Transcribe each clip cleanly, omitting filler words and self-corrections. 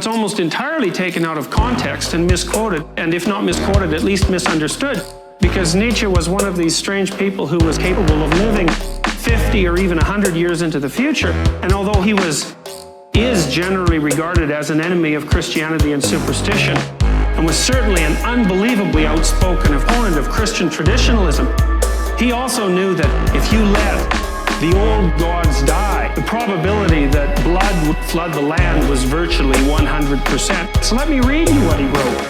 it's almost entirely taken out of context and misquoted, and if not misquoted, at least misunderstood. Because Nietzsche was one of these strange people who was capable of living 50 or even 100 years into the future. And although he is generally regarded as an enemy of Christianity and superstition, and was certainly an unbelievably outspoken opponent of Christian traditionalism, he also knew that if you let the old gods die, the probability that blood would flood the land was virtually 100%. So let me read you what he wrote.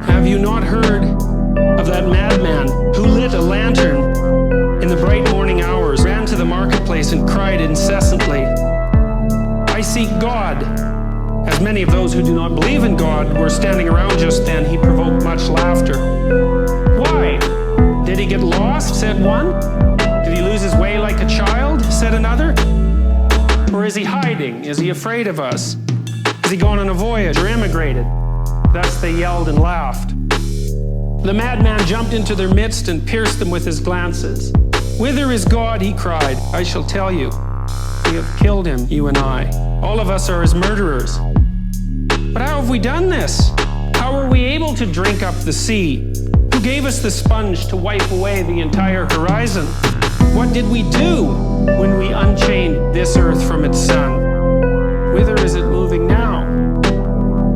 Have you not heard of that madman who lit a lantern in the bright morning hours, ran to the marketplace and cried incessantly, "I seek God"? As many of those who do not believe in God were standing around just then, he provoked much laughter. "Why? Did he get lost?" said one. "Did he lose his way like a child?" said another. "Or is he hiding? Is he afraid of us? Has he gone on a voyage or emigrated?" Thus they yelled and laughed. The madman jumped into their midst and pierced them with his glances. "Whither is God?" he cried. "I shall tell you. We have killed him, you and I. All of us are his murderers." "But how have we done this? How were we able to drink up the sea? Who gave us the sponge to wipe away the entire horizon? What did we do when we unchained this earth from its sun? Whither is it moving now?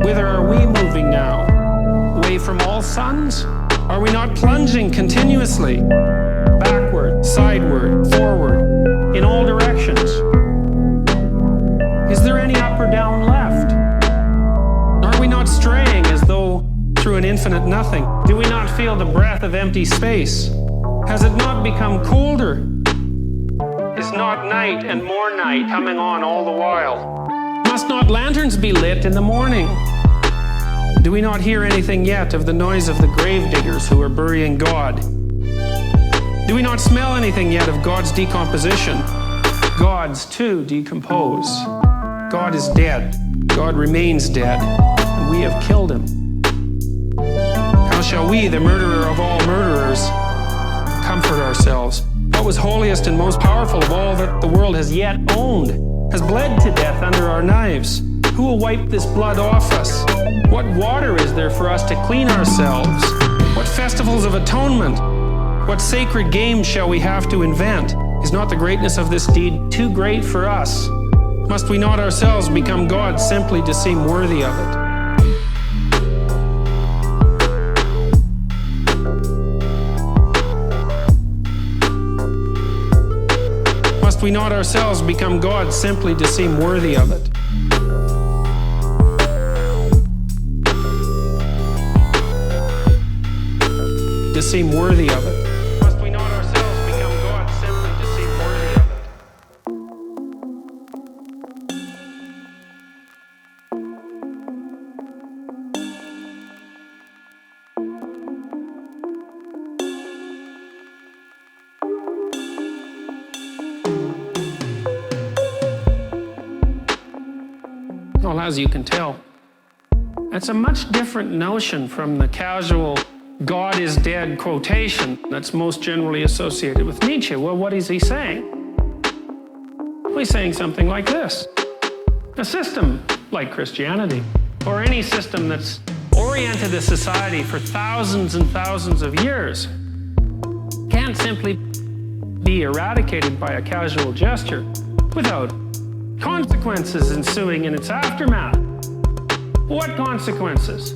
Whither are we moving now? Away from all suns? Are we not plunging continuously? Backward, sideward, forward, in all directions? Is there any up or down left? Are we not straying as though through an infinite nothing? Do we not feel the breath of empty space? Has it not become colder? Is not night and more night coming on all the while? Must not lanterns be lit in the morning? Do we not hear anything yet of the noise of the grave diggers who are burying God? Do we not smell anything yet of God's decomposition? Gods too decompose. God is dead. God remains dead. And we have killed him. How shall we, the murderer of all murderers, comfort ourselves? What was holiest and most powerful of all that the world has yet owned has bled to death under our knives. Who will wipe this blood off us? What water is there for us to clean ourselves? What festivals of atonement? What sacred games shall we have to invent? Is not the greatness of this deed too great for us? Must we not ourselves become gods simply to seem worthy of it? Must we not ourselves become gods simply to seem worthy of it? To seem worthy of it. Must we not ourselves become gods simply to seem worthy of it? Well, as you can tell, that's a much different notion from the casual "God is dead" quotation that's most generally associated with Nietzsche. Well, what is he saying? Well, he's saying something like this. A system like Christianity, or any system that's oriented a society for thousands and thousands of years, can't simply be eradicated by a casual gesture without consequences ensuing in its aftermath. What consequences?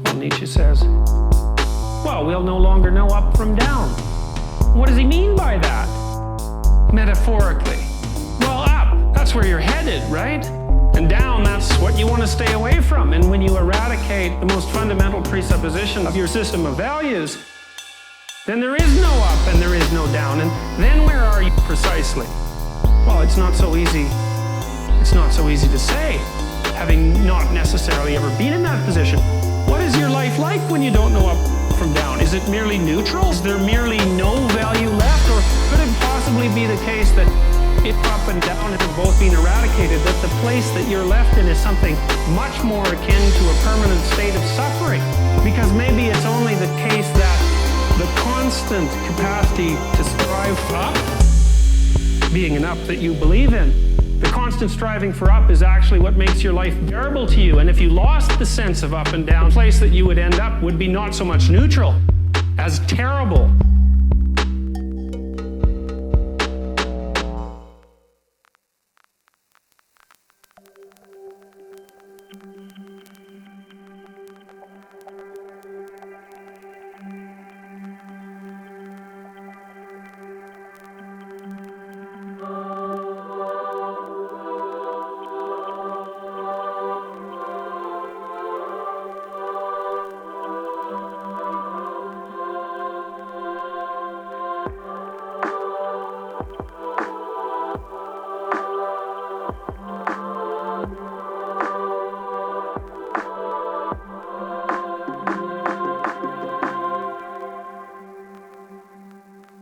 Well, Nietzsche says, well, we'll no longer know up from down. What does he mean by that? Metaphorically. Well, up, that's where you're headed, right? And down, that's what you want to stay away from. And when you eradicate the most fundamental presupposition of your system of values, then there is no up and there is no down. And then where are you precisely? Well, it's not so easy to say. having not necessarily ever been in that position. What is your life like when you don't know up from down? Is it merely neutral? Is there merely no value left? Or could it possibly be the case that if up and down have both been eradicated, that the place that you're left in is something much more akin to a permanent state of suffering? Because maybe it's only the case that the constant capacity to strive up, being an up that you believe in, the constant striving for up is actually what makes your life bearable to you. And if you lost the sense of up and down, the place that you would end up would be not so much neutral as terrible.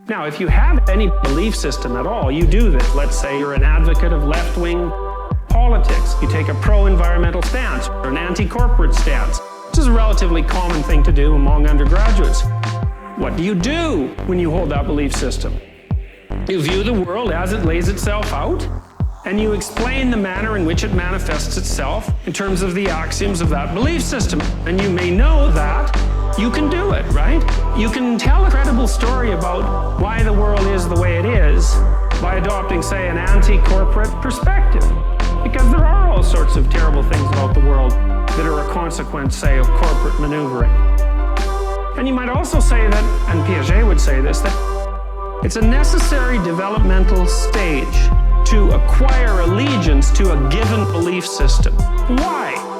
Now, if you have any belief system at all, you do this. Let's say you're an advocate of left-wing politics. You take a pro-environmental stance or an anti-corporate stance, which is a relatively common thing to do among undergraduates. What do you do when you hold that belief system? You view the world as it lays itself out, and you explain the manner in which it manifests itself in terms of the axioms of that belief system. And you may know that you can do it, right? You can tell a credible story about why the world is the way it is by adopting, say, an anti-corporate perspective. Because there are all sorts of terrible things about the world that are a consequence, say, of corporate maneuvering. And you might also say that, and Piaget would say this, that it's a necessary developmental stage to acquire allegiance to a given belief system. Why?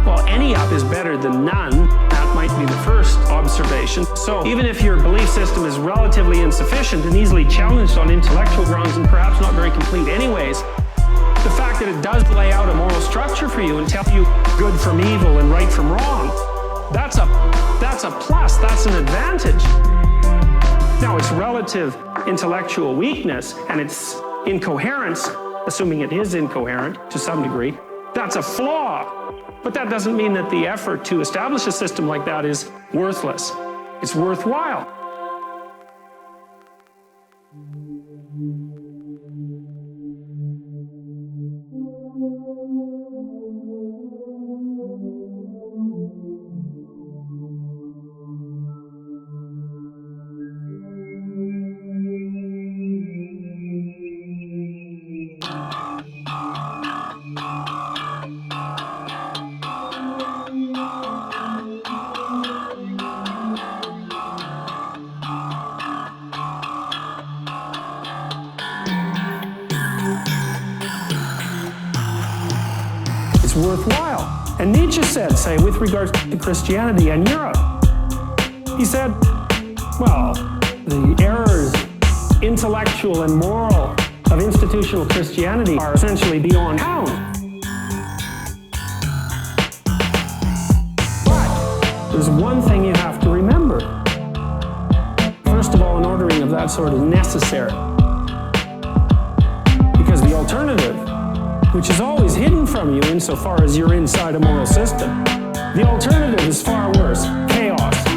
Well, any up is better than none. That might be the first observation. So even if your belief system is relatively insufficient and easily challenged on intellectual grounds and perhaps not very complete anyways, the fact that it does lay out a moral structure for you and tell you good from evil and right from wrong, that's a plus, that's an advantage. Now, its relative intellectual weakness and its incoherence, assuming it is incoherent to some degree, that's a flaw. But that doesn't mean that the effort to establish a system like that is worthless. It's worthwhile. It's worthwhile. And Nietzsche said, say, with regards to Christianity and Europe, he said, well, the errors, intellectual and moral, of institutional Christianity are essentially beyond count. But there's one thing you have to remember. First of all, an ordering of that sort is necessary. Because the alternative, which is always hidden from you insofar as you're inside a moral system, the alternative is far worse: chaos.